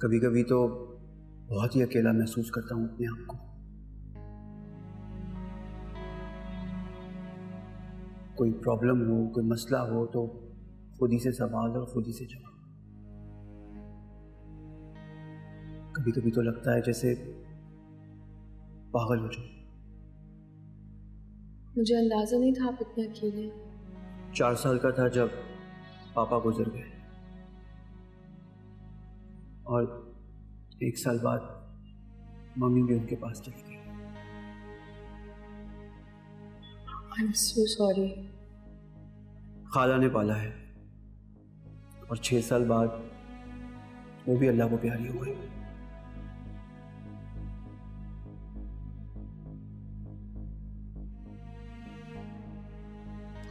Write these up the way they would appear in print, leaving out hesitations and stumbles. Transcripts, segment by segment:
कभी कभी तो बहुत ही अकेला महसूस करता हूँ अपने आप को। कोई प्रॉब्लम हो, कोई मसला हो तो खुद ही से सवाल और खुद ही से जवाब। कभी कभी तो लगता है जैसे पागल हो जाऊं। मुझे अंदाजा नहीं था आप इतने अकेले। 4 साल का था जब पापा गुजर गए और 1 साल बाद मम्मी भी उनके पास चली गई। I am so sorry. खाला ने पाला है और 6 साल बाद वो भी अल्लाह को प्यारी हो गई।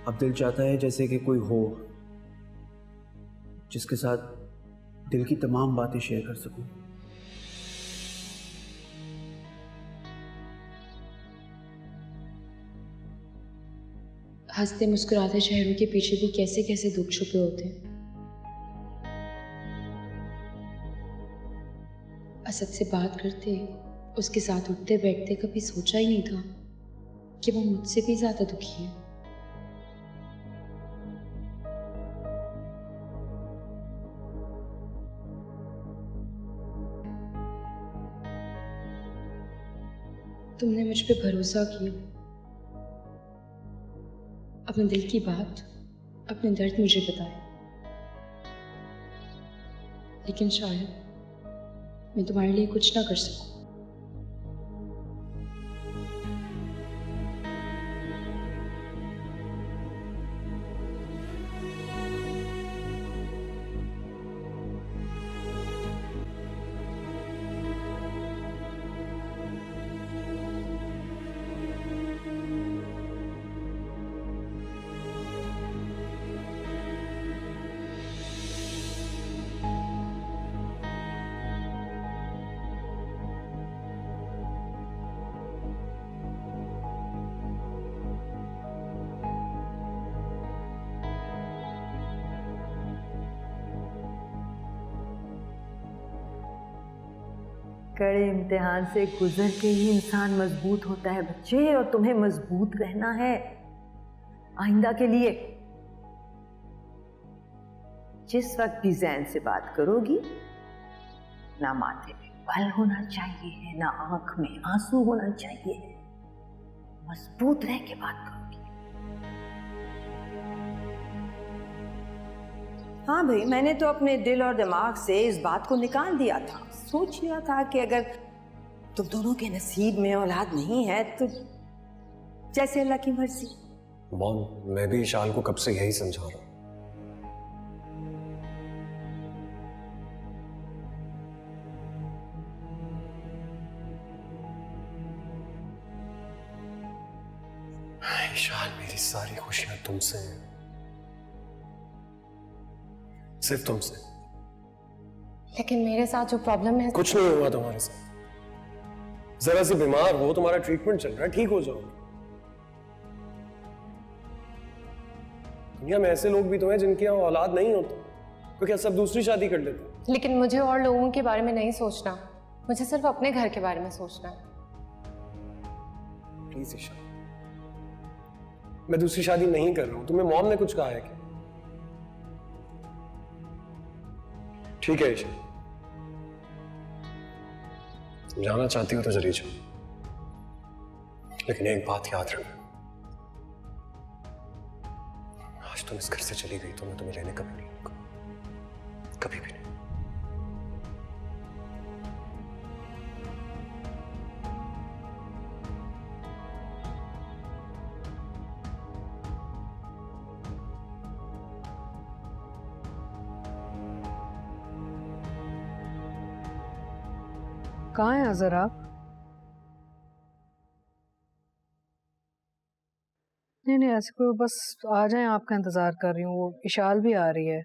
अब दिल चाहता है जैसे कि कोई हो जिसके साथ दिल की तमाम बातें शेयर कर सकूं। हंसते मुस्कुराते चेहरों के पीछे भी कैसे कैसे दुख छुपे होते हैं। असद से बात करते, उसके साथ उठते बैठते कभी सोचा ही नहीं था कि वो मुझसे भी ज्यादा दुखी है। तुमने मुझ पे भरोसा किया, अपने दिल की बात, अपने दर्द मुझे बताए, लेकिन शायद मैं तुम्हारे लिए कुछ ना कर सकूं। कड़े इम्तिहान से गुजर के ही इंसान मजबूत होता है बच्चे, और तुम्हें मजबूत रहना है आइंदा के लिए। जिस वक्त भी जैन से बात करोगी, ना माथे पे बल होना चाहिए, ना आंख में आंसू होना चाहिए, मजबूत रह के बात करोगी। हाँ भाई, मैंने तो अपने दिल और दिमाग से इस बात को निकाल दिया था। सोच लिया था कि अगर तुम दोनों के नसीब में औलाद नहीं है तो जैसे अल्लाह की मर्जी। मॉम, मैं भी ईशान को कब से यही समझा रहा हूं। ईशान, मेरी सारी खुशियां तुमसे हैं, सिर्फ तुमसे। लेकिन मेरे साथ जो प्रॉब्लम है। कुछ नहीं हुआ तुम्हारे साथ। जरा सी बीमार हो, तुम्हारा ट्रीटमेंट चल रहा है, ठीक हो जाओगे। दुनिया में ऐसे लोग भी तो हैं जिनके यहाँ औलाद नहीं होते, तो क्या सब दूसरी शादी कर लेते? लेकिन मुझे और लोगों के बारे में नहीं सोचना, मुझे सिर्फ अपने घर के बारे में सोचना है। प्लीज ईशा, मैं दूसरी शादी नहीं कर रहा हूं। तुम्हें मॉम ने कुछ कहा है क्या? ठीक है ईशा, जाना चाहती हो तो चली जाओ, लेकिन एक बात याद रखना, आज तुम इस घर से चली गई तो मैं तुम्हें लेने कभी नहीं आऊंगा, कभी भी नहीं। कहाँ हैं अजहर आप? नहीं नहीं, ऐसे कोई, बस आ जाएं, आपका इंतजार कर रही हूँ। वो इशाल भी आ रही है।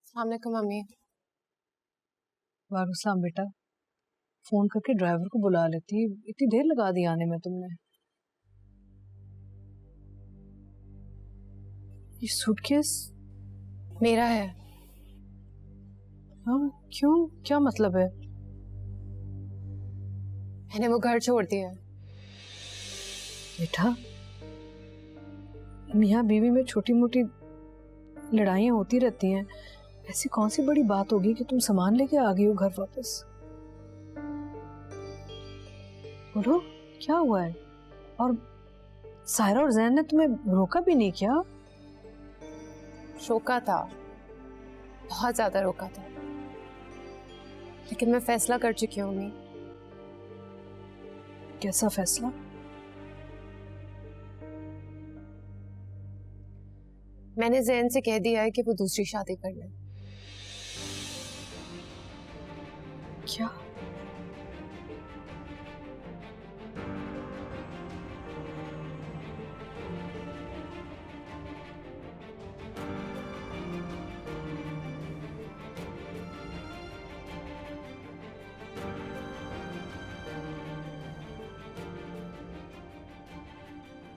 अस्सलाम वालेकुम मम्मी। वालेकुम सलाम बेटा। फोन करके ड्राइवर को बुला लेती, इतनी देर लगा दी आने में तुमने। ये सूटकेस मेरा है। हाँ, क्यों? क्या मतलब है? मैंने वो घर छोड़ दिया है। बेटा, मियाँ बीवी में छोटी मोटी लड़ाइयाँ होती रहती हैं। ऐसी कौन सी बड़ी बात होगी कि तुम सामान लेके आ गई हो घर वापस? बोलो, क्या हुआ है? और सायरा और जैन ने तुम्हें रोका भी नहीं क्या? रोका था, बहुत ज्यादा रोका था, लेकिन मैं फैसला कर चुकी हूँ अम्मी। कैसा फैसला? मैंने जैन से कह दिया है कि वो दूसरी शादी कर ले। क्या?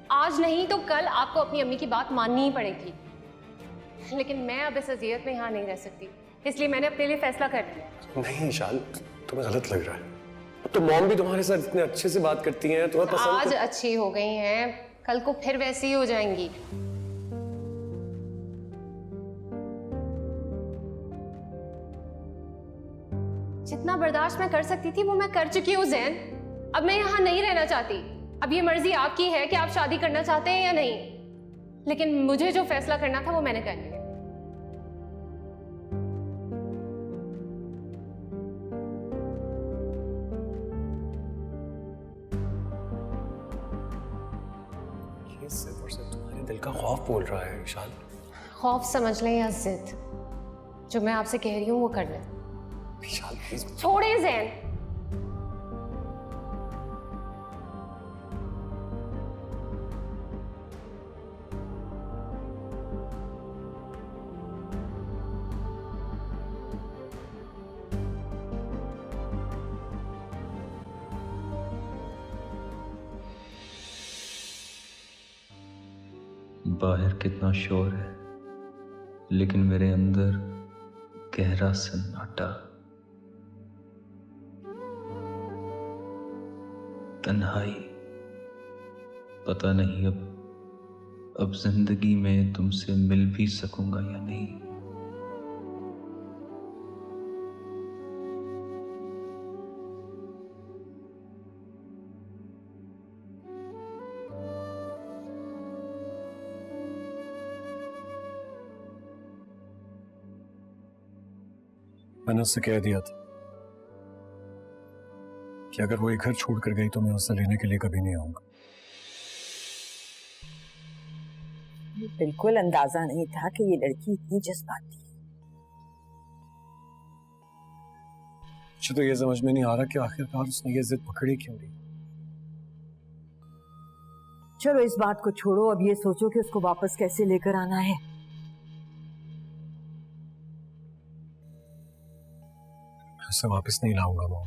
आज नहीं तो कल आपको अपनी अम्मी की बात माननी ही पड़ेगी, लेकिन मैं अब इस अजियत में यहाँ नहीं रह सकती, इसलिए मैंने अपने लिए फैसला कर लिया। नहीं ईशान, तुम्हें गलत लग रहा है। अब तो मॉम भी तुम्हारे साथ इतने अच्छे से बात करती हैं, तुम्हें पसंद आज अच्छी हो गई हैं, कल को फिर वैसी ही हो जाएंगी। जितना बर्दाश्त मैं कर सकती थी वो मैं कर चुकी हूँ जैन। अब मैं यहाँ नहीं रहना चाहती। अब ये मर्जी आपकी है कि आप शादी करना चाहते हैं या नहीं, लेकिन मुझे जो फैसला करना था वो मैंने कर लिया। ये सिर्फ और सिर्फ तुम्हारे दिल का खौफ बोल रहा है ईशान। खौफ समझ लें या जिद, जो मैं आपसे कह रही हूँ वो कर लें। ईशान प्लीज। छोड़े जैन। बाहर कितना शोर है, लेकिन मेरे अंदर गहरा सन्नाटा। तन्हाई। पता नहीं अब जिंदगी में तुमसे मिल भी सकूंगा या नहीं। मैंने उससे कह दिया था कि अगर वो एक घर छोड़ कर गई तो मैं उससे लेने के लिए कभी नहीं आऊंगा। बिल्कुल अंदाजा नहीं था कि ये लड़की इतनी जज्बाती है। मुझे तो ये समझ में नहीं आ रहा कि आखिरकार उसने ये जिद पकड़ी क्यों ली। चलो इस बात को छोड़ो, अब ये सोचो कि उसको वापस कैसे लेकर आना है। उसे वापस नहीं लाऊंगा मॉम।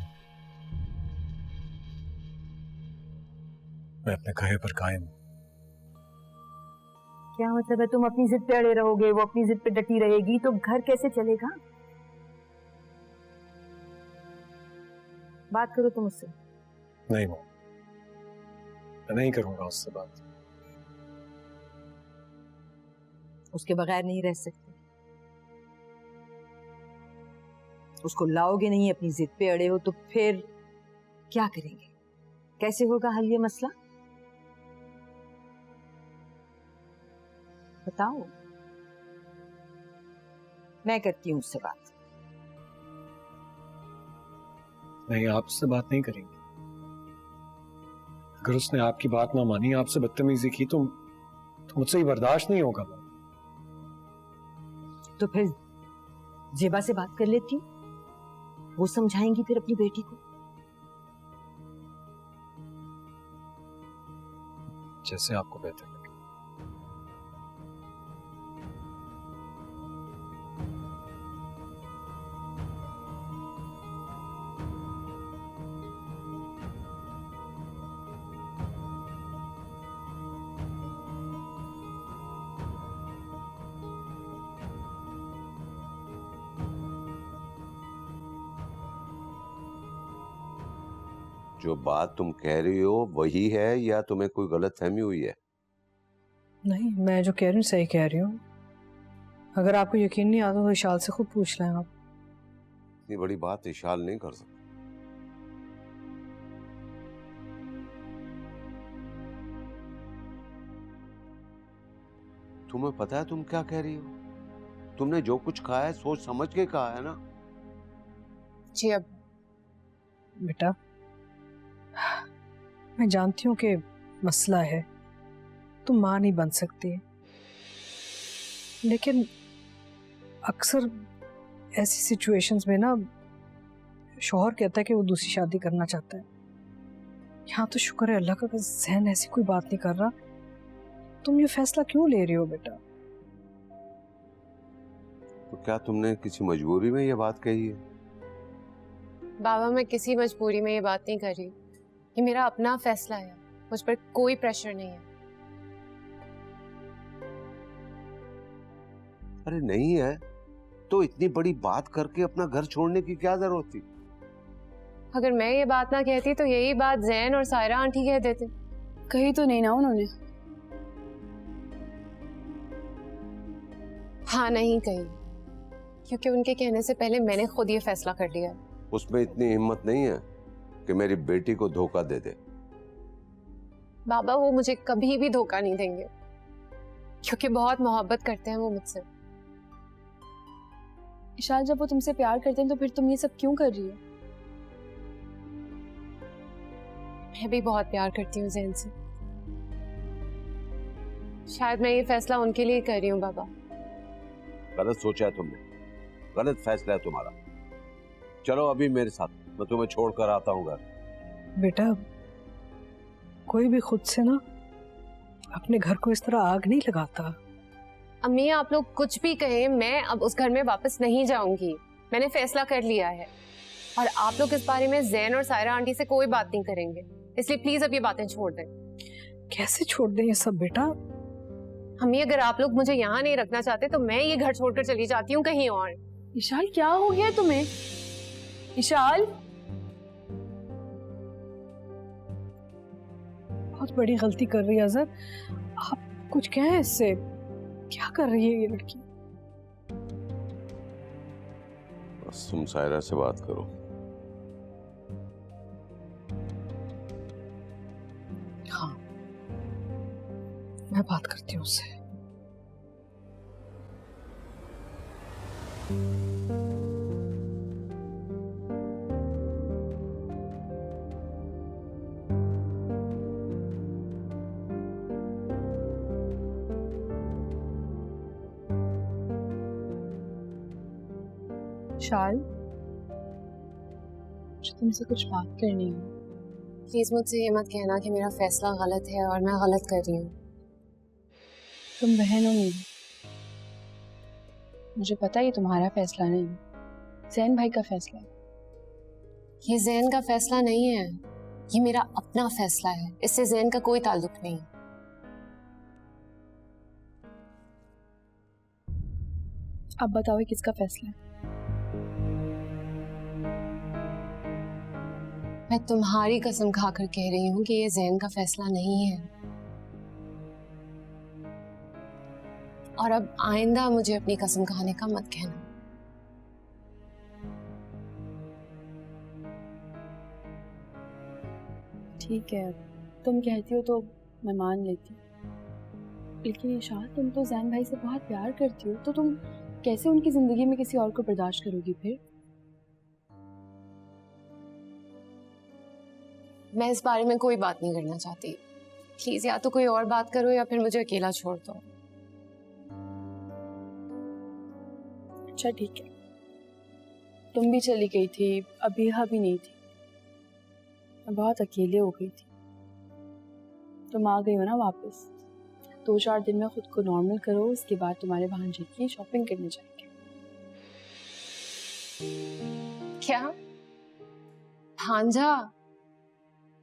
मैं अपने कहे पर कायम हूं। क्या मतलब है? तुम अपनी जिद पे अड़े रहोगे, वो अपनी जिद पे डटी रहेगी, तो घर कैसे चलेगा? बात करो तुम उससे। नहीं मॉम, मैं नहीं करूंगा उससे बात। उसके बगैर नहीं रह सकते। उसको लाओगे नहीं, अपनी जिद पे अड़े हो, तो फिर क्या करेंगे? कैसे होगा हल ये मसला? बताओ। मैं करती हूँ उससे बात। नहीं, आप उससे बात नहीं करेंगे। अगर उसने आपकी बात ना मानी, आपसे बदतमीजी की, तो मुझसे ही बर्दाश्त नहीं होगा। तो फिर जेबा से बात कर लेती हूँ, वो समझाएंगी फिर अपनी बेटी को। जैसे आपको बेहतर लगे। जो बात तुम कह रही हो वही है या तुम्हें कोई गलत फहमी हुई है? नहीं, मैं जो कह रही हूँ सही कह रही हूँ। अगर आपको यकीन नहीं आता तो इशाल से खुद पूछ लें आप। इतनी बड़ी बात इशाल नहीं कर सकता। तुम्हें पता है तुम क्या कह रही हो? तुमने जो कुछ कहा है सोच समझ के कहा है ना? जी अब बेटा, मैं जानती हूँ कि मसला है, तुम माँ नहीं बन सकती, लेकिन अक्सर ऐसी सिचुएशंस में ना शौहर कहता है कि वो दूसरी शादी करना चाहता है। यहाँ तो शुक्र है अल्लाह का, ज़हन ऐसी कोई बात नहीं कर रहा। तुम ये फैसला क्यों ले रही हो बेटा? तो क्या तुमने किसी मजबूरी में ये बात कही है? बाबा, मैं किसी मजबूरी में ये बात नहीं कर रही। ये मेरा अपना फैसला है, मुझ पर कोई प्रेशर नहीं है। अरे नहीं है तो इतनी बड़ी बात करके अपना घर छोड़ने की क्या जरूरत थी? अगर मैं ये बात ना कहती तो यही बात जैन और सायरा आंटी कह देते। कही तो नहीं ना उन्होंने। हाँ, नहीं कही, क्योंकि उनके कहने से पहले मैंने खुद ये फैसला कर लिया। उसमें इतनी हिम्मत नहीं है कि मेरी बेटी को धोखा दे दे। बाबा, वो मुझे कभी भी धोखा नहीं देंगे, क्योंकि बहुत मोहब्बत करते हैं वो मुझसे। इशाल, जब वो तुमसे प्यार करते हैं तो फिर तुम ये सब क्यों कर रही हो? मैं भी बहुत प्यार करती हूँ जैन से। शायद मैं ये फैसला उनके लिए कर रही हूँ बाबा। गलत सोचा है तुमने, गलत फैसला है तुम्हारा। चलो अभी मेरे साथ, मैं तुम्हें छोड़कर आता हूँ घर। बेटा, कोई भी खुद से ना अपने घर को इस तरह आग नहीं लगाता। अम्मी, आप लोग कुछ भी कहें, मैं अब उस घर में वापस नहीं जाऊंगी। मैंने फैसला कर लिया है, और आप लोग इस बारे में जैन और सायरा आंटी से कोई बात नहीं करेंगे, इसलिए प्लीज अब ये बातें छोड़ दें। कैसे छोड़ दें ये सब बेटा? अम्मी, अगर आप लोग मुझे यहाँ नहीं रखना चाहते तो मैं ये घर छोड़कर चली जाती हूँ कहीं और। इशाल, क्या हो गया तुम्हें? इशाल, बहुत बड़ी गलती कर रही है अजहर। आप कुछ कहें इससे? क्या कर रही है ये लड़की? बस तुम सायरा से बात करो। हाँ, मैं बात करती हूँ उससे। इशाल, मुझे तुमसे कुछ बात करनी है। प्लीज मुझसे ये मत कहना कि मेरा फैसला गलत है और मैं गलत कर रही हूँ। तुम बहन हो मेरी, मुझे पता है ये तुम्हारा फैसला नहीं, जैन भाई का फैसला है। ये जैन का फैसला नहीं है, ये मेरा अपना फैसला है। इससे जैन का कोई ताल्लुक नहीं। अब बताओ ये किसका फैसला है? मैं तुम्हारी कसम खाकर कह रही हूँ कि ये जैन का फैसला नहीं है। और अब आइंदा मुझे अपनी कसम खाने का मत कहना। ठीक है, तुम कहती हो तो मैं मान लेती हूँ, लेकिन इशाल, तुम तो जैन भाई से बहुत प्यार करती हो, तो तुम कैसे उनकी जिंदगी में किसी और को बर्दाश्त करोगी फिर? मैं इस बारे में कोई बात नहीं करना चाहती। प्लीज या तो कोई और बात करो या फिर मुझे अकेला छोड़ दो। अच्छा ठीक है, तुम भी चली गई थी, अबीहा भी नहीं थी, मैं बहुत अकेले हो गई थी। तुम आ गई हो ना वापस, 2-4 दिन में खुद को नॉर्मल करो, उसके बाद तुम्हारे भांजे की शॉपिंग करने जाएंगे। क्या भांजा?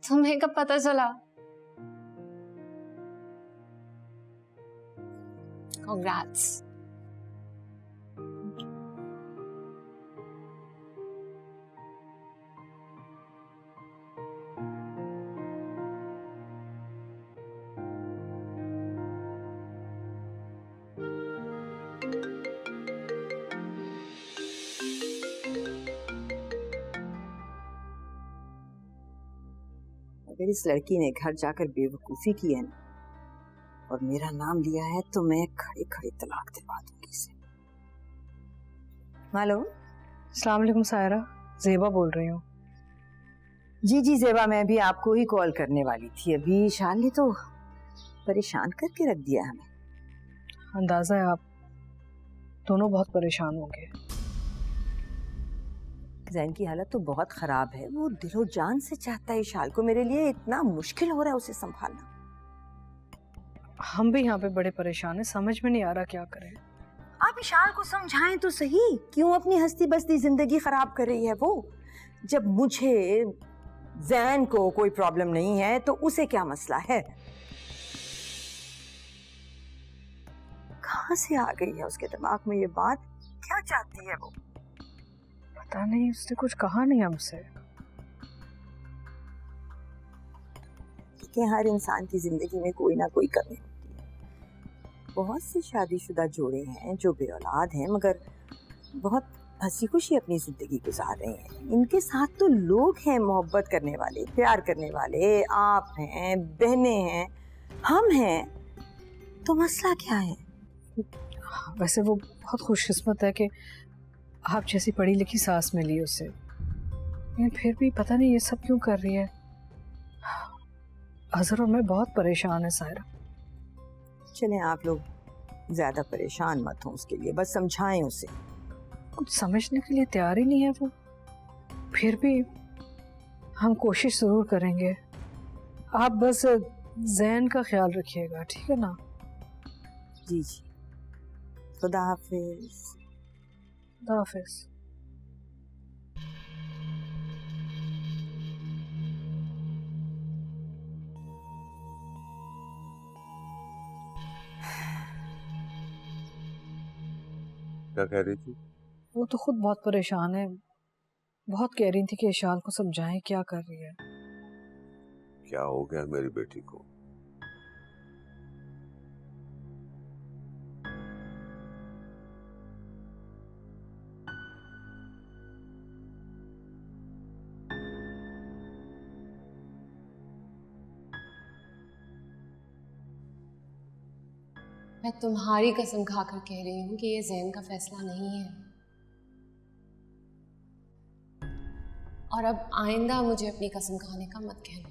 तुम्हें कब पता चला? Congrats. अगर इस लड़की ने घर जाकर बेवकूफ़ी की है ना और मेरा नाम लिया है तो मैं खड़े खड़े तलाक दिलवा दूंगी इसे। हेलो, अस्सलाम वालेकुम सायरा, ज़ेबा बोल रही हूँ। जी जी ज़ेबा, मैं भी आपको ही कॉल करने वाली थी। अभी ईशान ने तो परेशान करके रख दिया हमें। अंदाज़ा है आप दोनों बहुत परेशान होंगे। जैन की हालत तो बहुत ख़राब है, वो दिलो जान से चाहता है इशाल को, मेरे लिए इतना मुश्किल हो रहा है उसे संभालना। हम भी यहाँ पे बड़े परेशान हैं, समझ में नहीं आ रहा क्या करें। आप इशाल को समझाएं तो सही, क्यों अपनी हस्ती बस्ती जिंदगी खराब कर रही है वो। जब मुझे जैन को कोई प्रॉब्लम नहीं है तो उसे क्या मसला है। कहाँ से आ गई है उसके दिमाग में ये बात, क्या चाहती है वो। पता नहीं, उसने कुछ कहा नहीं हमसे। कि हर इंसान की जिंदगी में कोई ना कोई कमी होती है। बहुत से शादीशुदा जोड़े हैं जो बेऔलाद हैं मगर बहुत हंसी खुशी अपनी जिंदगी गुजार रहे हैं। इनके साथ तो लोग हैं मोहब्बत करने वाले, प्यार करने वाले। आप हैं, बहनें हैं, हम हैं, तो मसला क्या है। वैसे वो बहुत खुशकिस्मत है कि आप जैसी पढ़ी लिखी सास मिली उसे, लेकिन फिर भी पता नहीं ये सब क्यों कर रही है। अजहर और मैं बहुत परेशान है सायरा। चलें, आप लोग ज्यादा परेशान मत हो उसके लिए, बस समझाएं उसे। कुछ समझने के लिए तैयार ही नहीं है वो। फिर भी हम कोशिश जरूर करेंगे। आप बस जैन का ख्याल रखिएगा, ठीक है ना। जी जी, खुदा हाफिज। खुदा हाफिज। क्या कह रही थी? वो तो खुद बहुत परेशान है, बहुत कह रही थी कि इशाल को समझाएं क्या कर रही है। क्या हो गया मेरी बेटी को? मैं तुम्हारी कसम खाकर कह रही हूँ कि ये जैन का फैसला नहीं है, और अब आइंदा मुझे अपनी कसम खाने का मत कहना।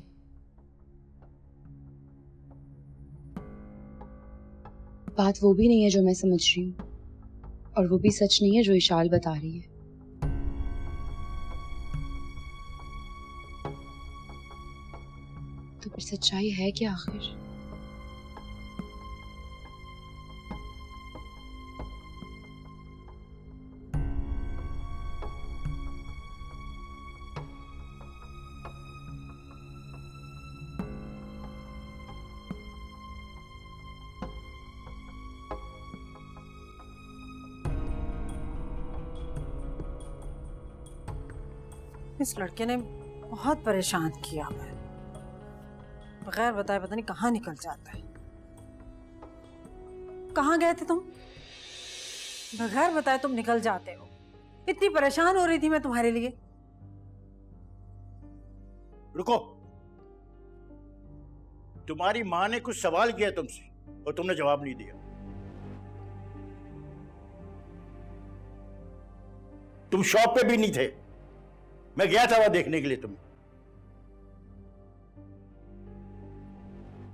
बात वो भी नहीं है जो मैं समझ रही हूँ, और वो भी सच नहीं है जो इशाल बता रही है। तो फिर सच्चाई है क्या आखिर? इस लड़के ने बहुत परेशान किया है, बगैर बताए पता नहीं कहाँ निकल जाता है। कहाँ गए थे तुम? बगैर बताए तुम निकल जाते हो। इतनी परेशान हो रही थी मैं तुम्हारे लिए। रुको, तुम्हारी माँ ने कुछ सवाल किया तुमसे और तुमने जवाब नहीं दिया। तुम शॉप पे भी नहीं थे, मैं गया था वहां देखने के लिए तुम्हें।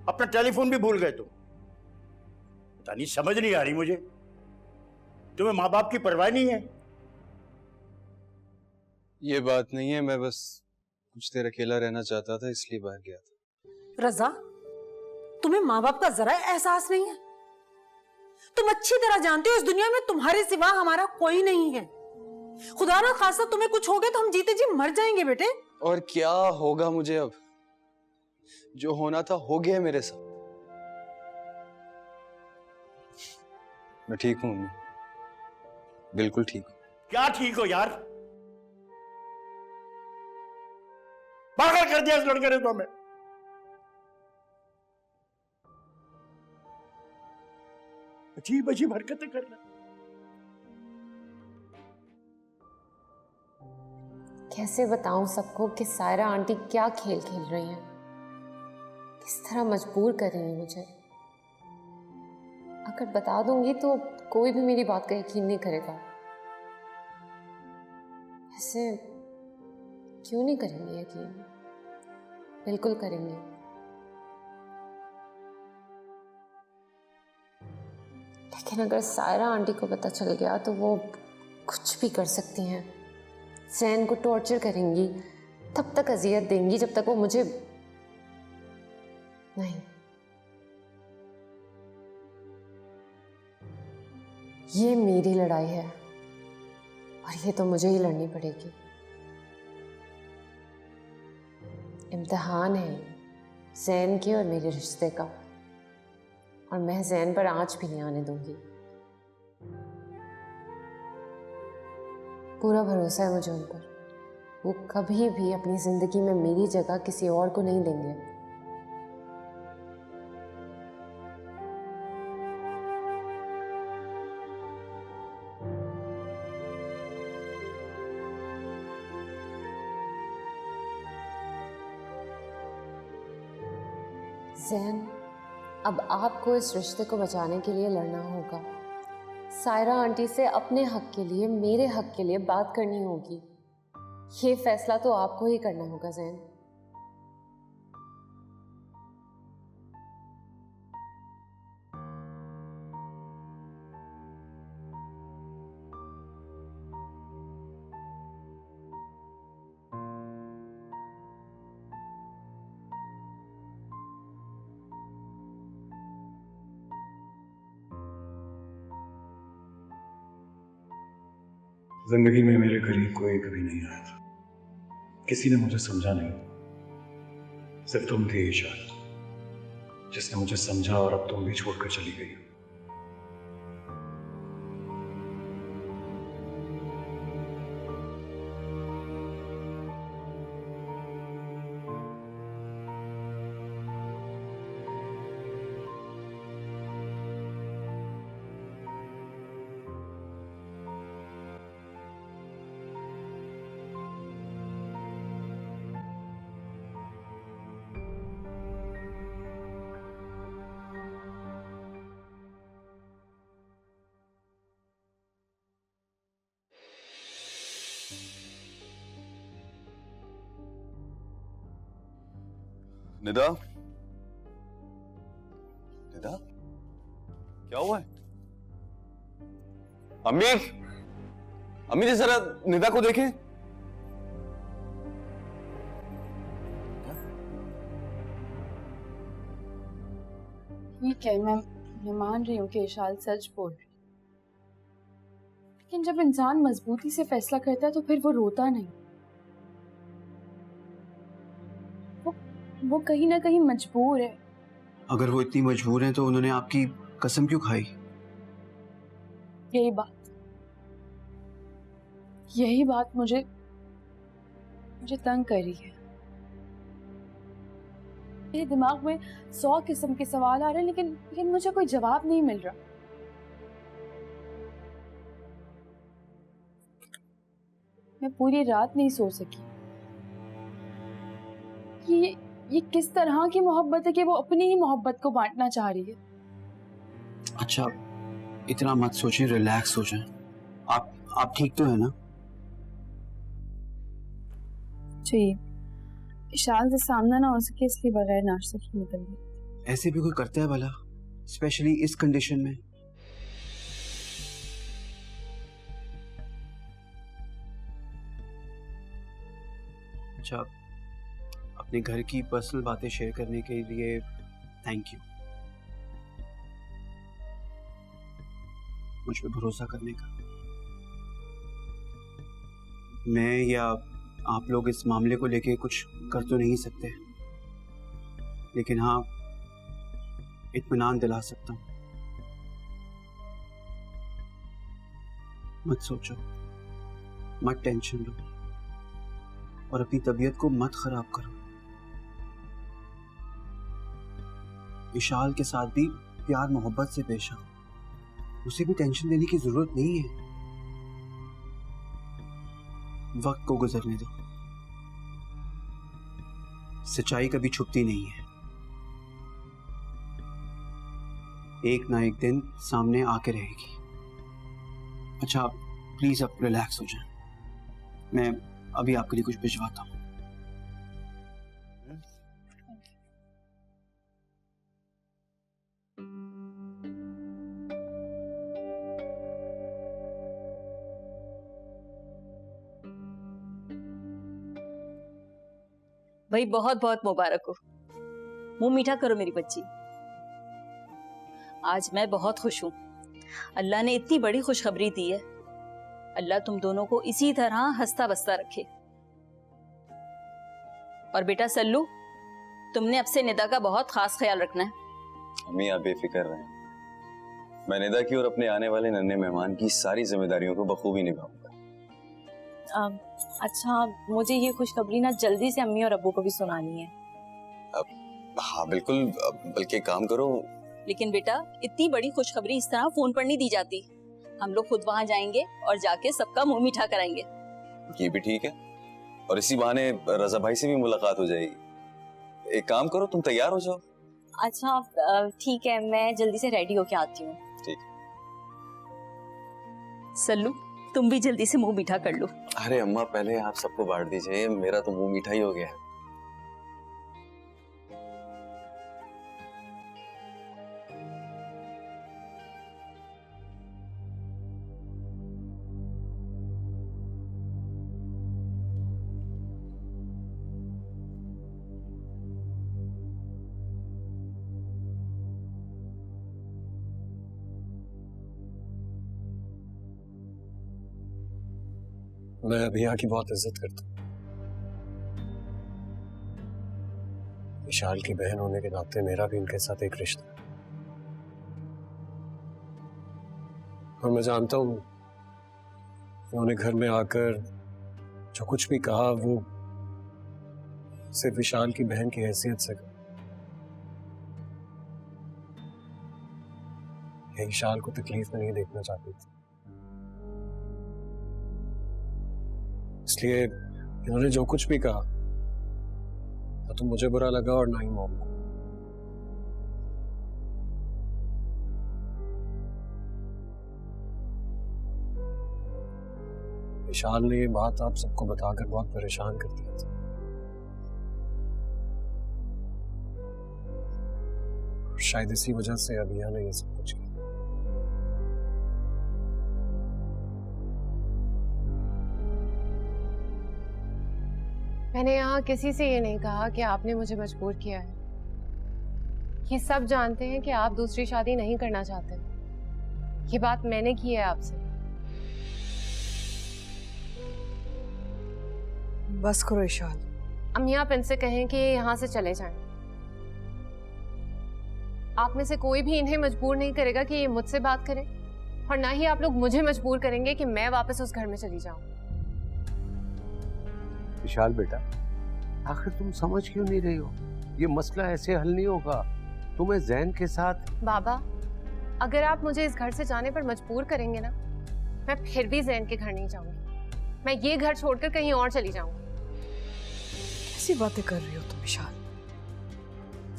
अपना टेलीफोन भी भूल गए तुम। पता नहीं, समझ नहीं आ रही मुझे, तुम्हें माँ बाप की परवाह नहीं है। ये बात नहीं है, मैं बस कुछ देर अकेला रहना चाहता था इसलिए बाहर गया था। रजा, तुम्हें माँ बाप का जरा एहसास नहीं है? तुम अच्छी तरह जानते हो इस दुनिया में तुम्हारे सिवा हमारा कोई नहीं है। खुदा ना खासा तुम्हें कुछ हो गया तो हम जीते जी मर जाएंगे बेटे। और क्या होगा मुझे अब? जो होना था हो गया मेरे साथ। मैं ठीक हूं मम्मी, बिल्कुल ठीक हूं। क्या ठीक हो यार? पागल कर दिया इस लड़के ने तो हमें। अजीब अजीब हरकतें कर रहा है। कैसे बताऊं सबको कि सायरा आंटी क्या खेल खेल रही हैं। किस तरह मजबूर करेंगे मुझे। अगर बता दूंगी तो कोई भी मेरी बात का यकीन नहीं करेगा। ऐसे क्यों नहीं करेंगे यकीन? बिल्कुल करेंगे। लेकिन अगर सायरा आंटी को पता चल गया तो वो कुछ भी कर सकती हैं। जैन को टॉर्चर करेंगी, तब तक अजियत देंगी जब तक वो मुझे नहीं। ये मेरी लड़ाई है और ये तो मुझे ही लड़नी पड़ेगी। इम्तिहान है जैन के और मेरे रिश्ते का, और मैं जैन पर आंच भी नहीं आने दूंगी। पूरा भरोसा है मुझे उन पर। वो कभी भी अपनी जिंदगी में मेरी जगह किसी और को नहीं देंगे। जैन, अब आपको इस रिश्ते को बचाने के लिए लड़ना होगा। सायरा आंटी से अपने हक के लिए, मेरे हक के लिए बात करनी होगी। ये फैसला तो आपको ही करना होगा जैन। जिंदगी में मेरे करीब कोई कभी नहीं आया था, किसी ने मुझे समझा नहीं, सिर्फ तुम थे ईशा जिसने मुझे समझा, और अब तुम भी छोड़कर चली गई। निदा, निदा, क्या हुआ है? अम्मी, अम्मी जी जरा निदा को देखें। ठीक है, मैं मान रही हूँ कि इशाल सच बोल रही, लेकिन जब इंसान मजबूती से फैसला करता है तो फिर वो रोता नहीं। वो कहीं ना कहीं मजबूर है। अगर वो इतनी मजबूर हैं तो उन्होंने आपकी कसम क्यों खाई? यही बात मुझे तंग कर रही है। मेरे दिमाग में 100 किस्म के सवाल आ रहे हैं, लेकिन मुझे कोई जवाब नहीं मिल रहा। मैं पूरी रात नहीं सो सकी। ये किस तरह की मोहब्बत है कि वो अपनी ही मोहब्बत को बांटना चाह रही है। अच्छा, इतना मत सोचें, रिलैक्स हो जाएं। आप ठीक तो है ना? जी, इशाल से सामना ना हो सके इसलिए बगैर नाश्ते की निकल गई। ऐसे भी कोई करता है भला, स्पेशली इस कंडीशन में? अच्छा, अपने घर की पर्सनल बातें शेयर करने के लिए थैंक यू। मुझ पे भरोसा करने का। मैं या आप लोग इस मामले को लेके कुछ कर तो नहीं सकते, लेकिन हाँ, इत्मीनान दिला सकता हूँ। मत सोचो, मत टेंशन लो, और अपनी तबीयत को मत खराब करो। विशाल के साथ भी प्यार मोहब्बत से पेश आओ, उसे भी टेंशन लेने की जरूरत नहीं है। वक्त को गुजरने दो, सच्चाई कभी छुपती नहीं है। एक ना एक दिन सामने आके रहेगी। अच्छा प्लीज अब रिलैक्स हो जाए, मैं अभी आपके लिए कुछ भिजवाता हूँ। भाई बहुत बहुत मुबारक हो। मुंह मीठा करो मेरी बच्ची। आज मैं बहुत खुश हूँ। अल्लाह ने इतनी बड़ी खुशखबरी दी है। अल्लाह तुम दोनों को इसी तरह हंसता बसता रखे। और बेटा सल्लू, तुमने अब से निदा का बहुत खास ख्याल रखना है। अम्मी आप बेफिक्र रहें, मैं निदा की और अपने आने वाले नन्हे मेहमान की सारी जिम्मेदारियों को बखूबी निभाऊंगा। अच्छा मुझे ये खुशखबरी ना जल्दी से अम्मी और अब्बू को भी सुनानी है। हाँ बिल्कुल, बल्कि काम करो। लेकिन बेटा इतनी बड़ी खुशखबरी इस तरह फोन पर नहीं दी जाती। हम लोग खुद वहां जाएंगे और जाके सबका मुंह मीठा कराएंगे। ये भी ठीक है, और इसी बहाने रजा भाई से भी मुलाकात हो जाएगी। एक काम करो, तुम तैयार हो जाओ। अच्छा ठीक है, मैं जल्दी से रेडी होके आती हूँ। ठीक। सल्लू तुम भी जल्दी से मुंह मीठा कर लो। अरे अम्मा पहले आप सबको बांट दीजिए, मेरा तो मुंह मीठा ही हो गया। मैं अभिया की बहुत इज्जत करता हूँ। विशाल की बहन होने के नाते मेरा भी उनके साथ एक रिश्ता है, और मैं जानता हूँ उन्होंने घर में आकर जो कुछ भी कहा वो सिर्फ विशाल की बहन की हैसियत से कहा। ये विशाल को तकलीफ में नहीं देखना चाहती थी, इसलिए इन्होंने जो कुछ भी कहा ना तो मुझे बुरा लगा और ना ही मॉम को। विशाल ने ये बात आप सबको बताकर बहुत परेशान कर दिया था, और शायद इसी वजह से अभिया ने ये सब कुछ किया। मैंने यहाँ किसी से ये नहीं कहा कि आपने मुझे मजबूर किया है। ये सब जानते हैं कि आप दूसरी शादी नहीं करना चाहते। ये बात मैंने की है आपसे। बस करो इशाल। अम्मी आप इनसे कहें कि यहाँ से चले जाएं। आप में से कोई भी इन्हें मजबूर नहीं करेगा कि ये मुझसे बात करें, और ना ही आप लोग मुझे मजबूर करेंगे कि मैं वापस उस घर में चली जाऊं। विशाल बेटा, आखिर तुम समझ क्यों नहीं रही हो? ये मसला ऐसे हल नहीं होगा। तुम्हें जैन के साथ। बाबा, अगर आप मुझे इस घर से जाने पर मजबूर करेंगे ना, मैं फिर भी जैन के घर नहीं जाऊंगी। मैं ये घर छोड़कर कहीं और चली जाऊंगी। कैसी बातें कर रही हो तुम इशाल?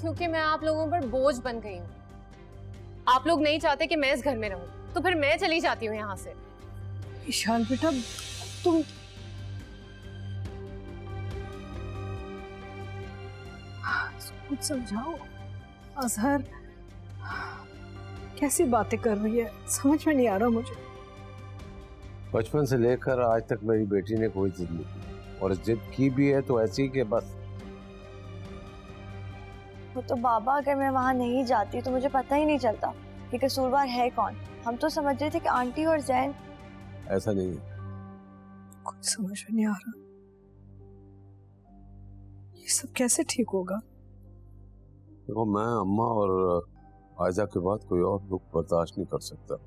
क्योंकि मैं आप लोगों पर बोझ बन गई हूँ। आप लोग नहीं चाहते कि मैं इस घर में रहूं, तो फिर मैं चली जाती हूँ यहाँ से। इशाल बेटा तुम कुछ समझाओ। अजहर कैसी बातें कर रही है, समझ में नहीं आ रहा मुझे। बचपन से लेकर आज तक मेरी बेटी ने कोई जिद नहीं की, और जिद की भी है तो ऐसी कि बस। वो तो बाबा, अगर मैं वहाँ नहीं जाती तो मुझे पता ही नहीं चलता कि कसूरवार है कौन। हम तो समझ रहे थे कि आंटी और जैन। ऐसा नहीं है, कुछ समझ में नहीं आ रहा। ये सब कैसे ठीक होगा? देखो, मैं अम्मा और आयजा के बाद कोई और दुख बर्दाश्त नहीं कर सकता।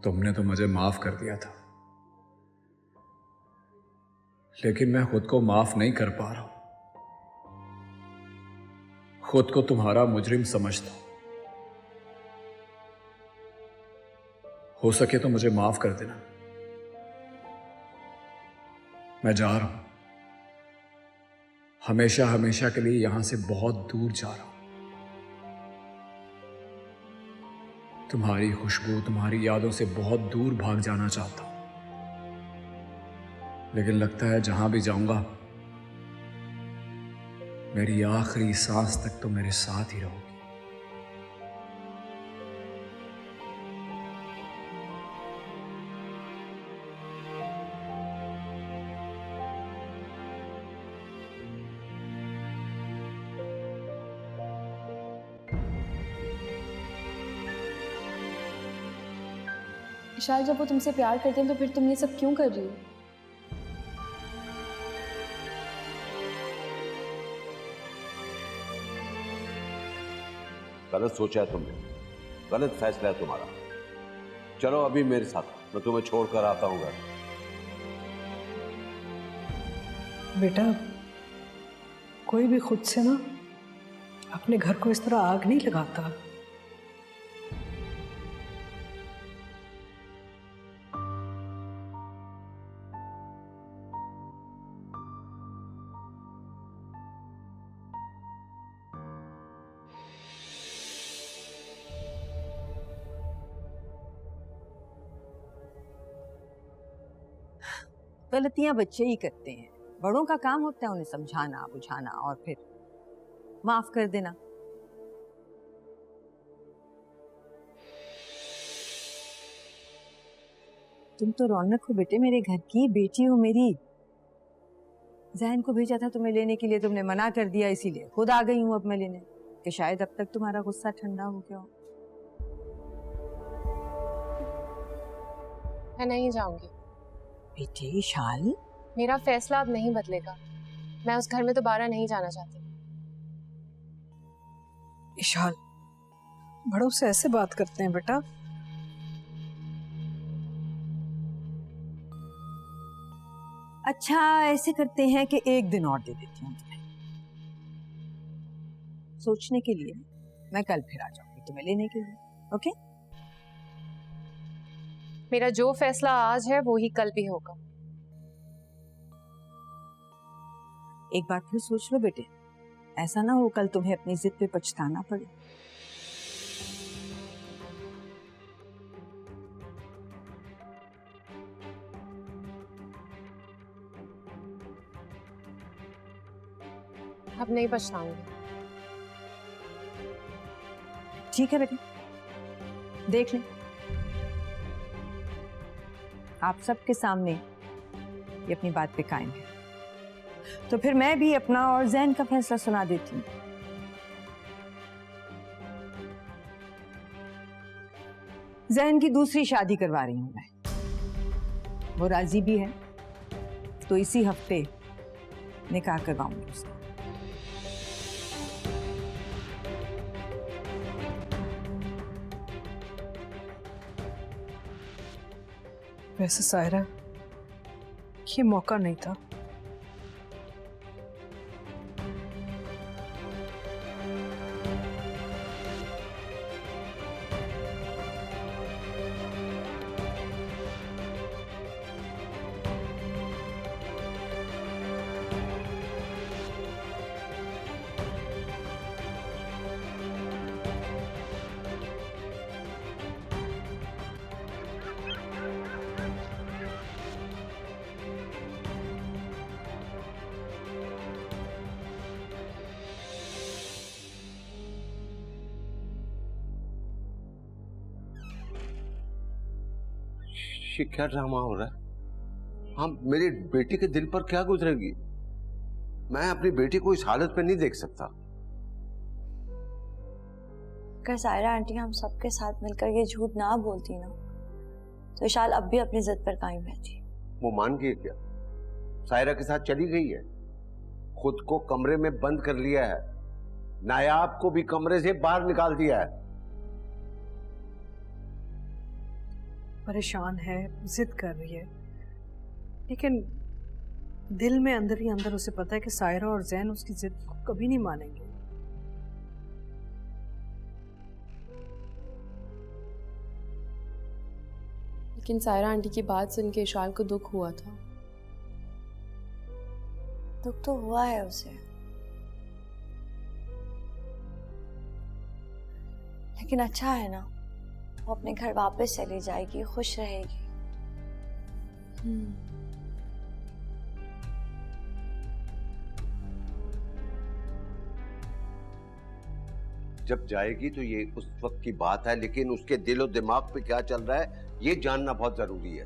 तुमने तो मुझे माफ कर दिया था, लेकिन मैं खुद को माफ नहीं कर पा रहा हूं। खुद को तुम्हारा मुजरिम समझता हूं। हो सके तो मुझे माफ कर देना। मैं जा रहा हूं, हमेशा हमेशा के लिए यहां से बहुत दूर जा रहा हूं। तुम्हारी खुशबू, तुम्हारी यादों से बहुत दूर भाग जाना चाहता हूं, लेकिन लगता है जहां भी जाऊंगा मेरी आखिरी सांस तक तो मेरे साथ ही रहोगी। शायद जब वो तुमसे प्यार करते हैं तो फिर तुम ये सब क्यों कर रही हो? गलत सोचा है तुमने, गलत फैसला है तुम्हारा। चलो अभी मेरे साथ, मैं तुम्हें छोड़कर आता हूँ घर। बेटा, कोई भी खुद से ना अपने घर को इस तरह आग नहीं लगाता। गलतियां बच्चे ही करते हैं, बड़ों का काम होता है उन्हें समझाना, बुझाना और फिर माफ कर देना। तुम तो रौनक हो बेटे, मेरे घर की बेटी हो मेरी। जैन को भेजा था तुम्हें लेने के लिए, तुमने मना कर दिया, इसीलिए खुद आ गई हूं अब मैं लेने, कि शायद अब तक तुम्हारा गुस्सा ठंडा हो गया हो। मैं नहीं जाऊंगी बेटे शाल, मेरा फैसला अब नहीं बदलेगा। मैं उस घर में दोबारा नहीं जाना चाहती। इशाल, बड़ों से ऐसे बात करते हैं बेटा। अच्छा ऐसे करते हैं कि एक दिन और दे देती हूँ तुम्हें सोचने के लिए। मैं कल फिर आ जाऊंगी तुम्हें लेने के लिए, ओके? मेरा जो फैसला आज है वो ही कल भी होगा। एक बार फिर सोच लो बेटे, ऐसा ना हो कल तुम्हें अपनी जिद पे पछताना पड़े। अब नहीं पछताऊंगी। ठीक है बेटे, देख लें, आप सबके सामने ये अपनी बात पे कायम है, तो फिर मैं भी अपना और जैन का फैसला सुना देती हूँ। जैन की दूसरी शादी करवा रही हूं मैं, वो राजी भी है, तो इसी हफ्ते निकाह करवाऊंगी उसका। वैसे सायरा, ये मौका नहीं था। ये क्या ड्रामा हो रहा है? हाँ, मेरी बेटी के दिल पर क्या गुजरेगी? मैं अपनी बेटी को इस हालत में नहीं देख सकता। अगर सायरा आंटी हम सबके साथ मिलकर ये झूठ ना बोलती ना, तो विशाल अब भी अपनी जिद पर कायम रहती। वो मान गई क्या? सायरा के साथ चली गई है, खुद को कमरे में बंद कर लिया है, नायाब को भी कमरे से बाहर निकाल दिया है। परेशान है, जिद कर रही है, लेकिन दिल में अंदर ही अंदर उसे पता है कि सायरा और जैन उसकी जिद को कभी नहीं मानेंगे। लेकिन सायरा आंटी की बात सुन के इशान को दुख हुआ था। दुख तो हुआ है उसे, लेकिन अच्छा है ना, वो अपने घर वापस चली जाएगी, खुश रहेगी। जब जाएगी तो ये उस वक्त की बात है, लेकिन उसके दिल और दिमाग पे क्या चल रहा है ये जानना बहुत जरूरी है।